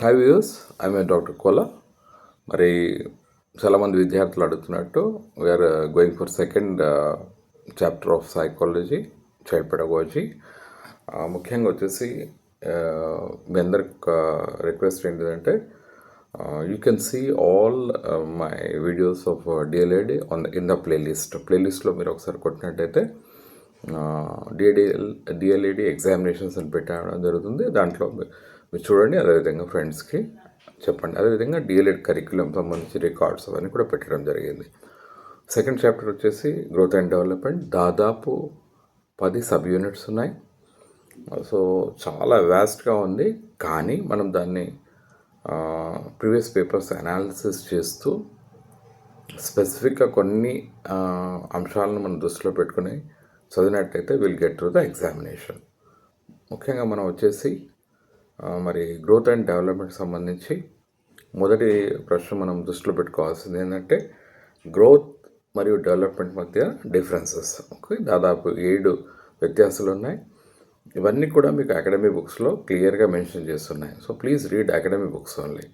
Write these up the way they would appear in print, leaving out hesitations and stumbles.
Hi views, I'm doctor Kola. మరి చాలామంది విద్యార్థులు అడుగుతున్నట్టు we're going for second chapter of psychology, child pedagogy. ముఖ్యంగా వచ్చేసి మీ అందరికి ఒక రిక్వెస్ట్ ఏంటిదంటే you can see all my videos of DLED in the ప్లేలిస్ట్లో మీరు ఒకసారి కొట్టినట్టయితే డిఎల్ఏడి ఎగ్జామినేషన్స్ అని పెట్టడం జరుగుతుంది. దాంట్లో మీరు చూడండి, అదేవిధంగా ఫ్రెండ్స్కి చెప్పండి. అదేవిధంగా డిఎల్ఎడ్ కరిక్యులం సంబంధించి రికార్డ్స్ అవన్నీ కూడా పెట్టడం జరిగింది. సెకండ్ చాప్టర్ వచ్చేసి గ్రోత్ అండ్ డెవలప్మెంట్. దాదాపు 10 సబ్ యూనిట్స్ ఉన్నాయి. సో చాలా వ్యాస్ట్గా ఉంది. కానీ మనం దాన్ని ప్రీవియస్ పేపర్స్ అనాలిసిస్ చేస్తూ స్పెసిఫిక్గా కొన్ని అంశాలను మనం దృష్టిలో పెట్టుకుని చదివినట్టయితే will get to the examination. ముఖ్యంగా మనం వచ్చేసి మరి గ్రోత్ అండ్ డెవలప్మెంట్ సంబంధించి మొదటి ప్రశ్న మనం దృష్టిలో పెట్టుకోవాల్సింది ఏంటంటే గ్రోత్ మరియు డెవలప్మెంట్ మధ్య డిఫరెన్సెస్. ఓకే, దాదాపు 7 వ్యత్యాసాలు ఉన్నాయి. ఇవన్నీ కూడా మీకు అకాడమీ బుక్స్లో క్లియర్గా మెన్షన్ చేస్తున్నాయి. So please read academy books only.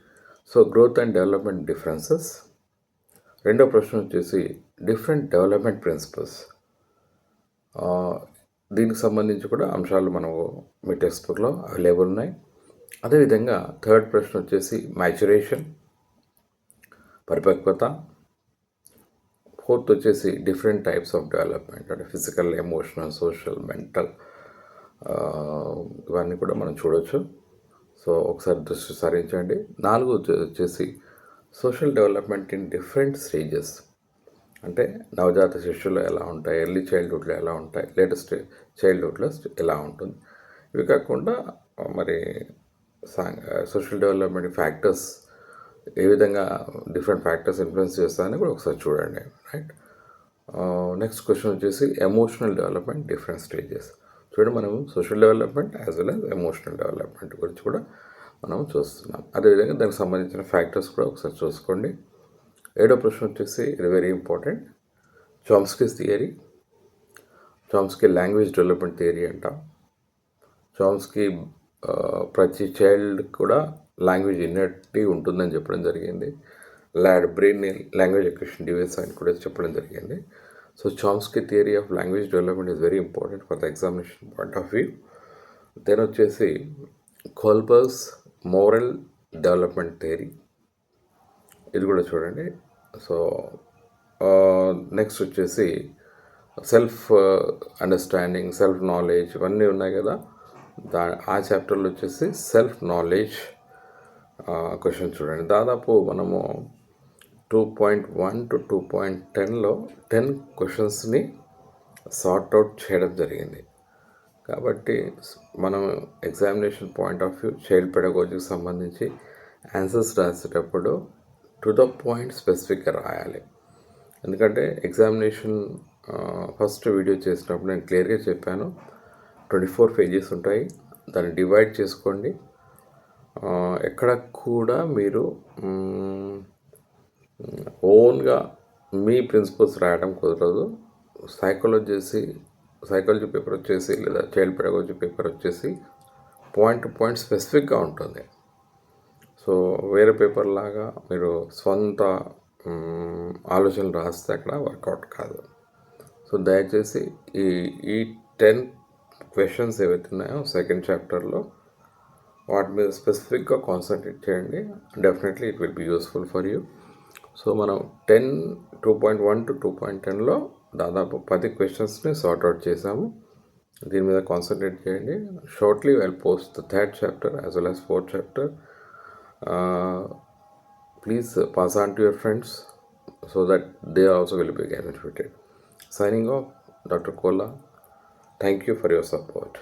So growth and development differences. రెండో ప్రశ్న వచ్చేసి డిఫరెంట్ డెవలప్మెంట్ ప్రిన్సిపల్స్. దీనికి సంబంధించి కూడా అంశాలు మనకు మీ టెక్స్ట్ బుక్లో అవైలబుల్ ఉన్నాయి. అదేవిధంగా థర్డ్ ప్రశ్న వచ్చేసి మ్యాచురేషన్, పరిపక్వత. ఫోర్త్ వచ్చేసి డిఫరెంట్ టైప్స్ ఆఫ్ డెవలప్మెంట్, అంటే ఫిజికల్, ఎమోషనల్, సోషల్, మెంటల్, ఇవన్నీ కూడా మనం చూడవచ్చు. సో ఒకసారి దృష్టి సారించండి. 4 వచ్చేసి social development in different stages, అంటే నవజాత శిశువులో ఎలా ఉంటాయి, ఎర్లీ చైల్డ్హుడ్లో ఎలా ఉంటాయి, లేటెస్ట్ చైల్డ్హుడ్లో ఎలా ఉంటుంది. ఇవి కాకుండా మరి సోషల్ డెవలప్మెంట్ ఫ్యాక్టర్స్ ఏ విధంగా డిఫరెంట్ ఫ్యాక్టర్స్ ఇన్ఫ్లుయెన్స్ చేస్తాయని కూడా ఒకసారి చూడండి. రైట్. నెక్స్ట్ క్వశ్చన్ వచ్చేసి ఎమోషనల్ డెవలప్మెంట్ డిఫరెంట్ స్టేజెస్. చూడండి, మనము social development as well as emotional development గురించి కూడా మనం చూస్తున్నాం. అదేవిధంగా దానికి సంబంధించిన ఫ్యాక్టర్స్ కూడా ఒకసారి చూసుకోండి. 7వ ప్రశ్న వచ్చేసి ఇది very important, Chomsky's theory. Chomsky language development theory అంటాం. చామ్స్కీ ప్రతి చైల్డ్ కూడా లాంగ్వేజ్ ఇన్నట్టి ఉంటుందని చెప్పడం జరిగింది. బ్రెయిన్ లాంగ్వేజ్ ఎక్విజిషన్ డివైస్ అని కూడా చెప్పడం జరిగింది. So Chomsky theory of language development is very important for the examination point of view. Then వచ్చేసి కోల్బర్గ్స్ మోరల్ డెవలప్మెంట్ థియరీ, ఇది కూడా చూడండి. సో నెక్స్ట్ వచ్చేసి సెల్ఫ్ అండర్స్టాండింగ్, సెల్ఫ్ నాలెడ్జ్, ఇవన్నీ ఉన్నాయి కదా. ఆ చాప్టర్లో వచ్చేసి సెల్ఫ్ నాలెడ్జ్ క్వశ్చన్ చూడండి. దాదాపు మనము 2.1 to 2.10లో 10 క్వశ్చన్స్ని సార్ట్అవుట్ చేయడం జరిగింది. కాబట్టి మనం examination point of view child పెడగాలజీకి సంబంధించి ఆన్సర్స్ రాసేటప్పుడు టు ద పాయింట్ స్పెసిఫిక్గా రాయాలి. ఎందుకంటే ఎగ్జామినేషన్ ఫస్ట్ వీడియో చేసినప్పుడు నేను క్లియర్గా చెప్పాను, 24 పేజెస్ ఉంటాయి, దాన్ని డివైడ్ చేసుకోండి. ఎక్కడ కూడా మీరు ఓన్గా మీ ప్రిన్సిపల్స్ రాయడం కుదరదు. సైకాలజీ పేపర్ వచ్చేసి లేదా చైల్డ్ పెడగాలజీ పేపర్ వచ్చేసి పాయింట్ టు పాయింట్ స్పెసిఫిక్గా ఉంటుంది. సో వేరే పేపర్ లాగా మీరు స్వంత ఆలోచనలు రాస్తే అక్కడ వర్కౌట్ కాదు. సో దయచేసి ఈ 10 క్వశ్చన్స్ ఏవైతే ఉన్నాయో సెకండ్ చాప్టర్లో వాటి మీద స్పెసిఫిక్గా కాన్సన్ట్రేట్ చేయండి. Definitely it will be useful for you. So మనం 2.1 to 2.10లో దాదాపు 10 క్వశ్చన్స్ని సార్ట్అవుట్ చేసాము. దీని మీద కాన్సన్ట్రేట్ చేయండి. Shortly I will post the third chapter as well as fourth chapter. Please pass on to your friends so that they also will be benefited. Signing off, Dr. Kola. Thank you for your support.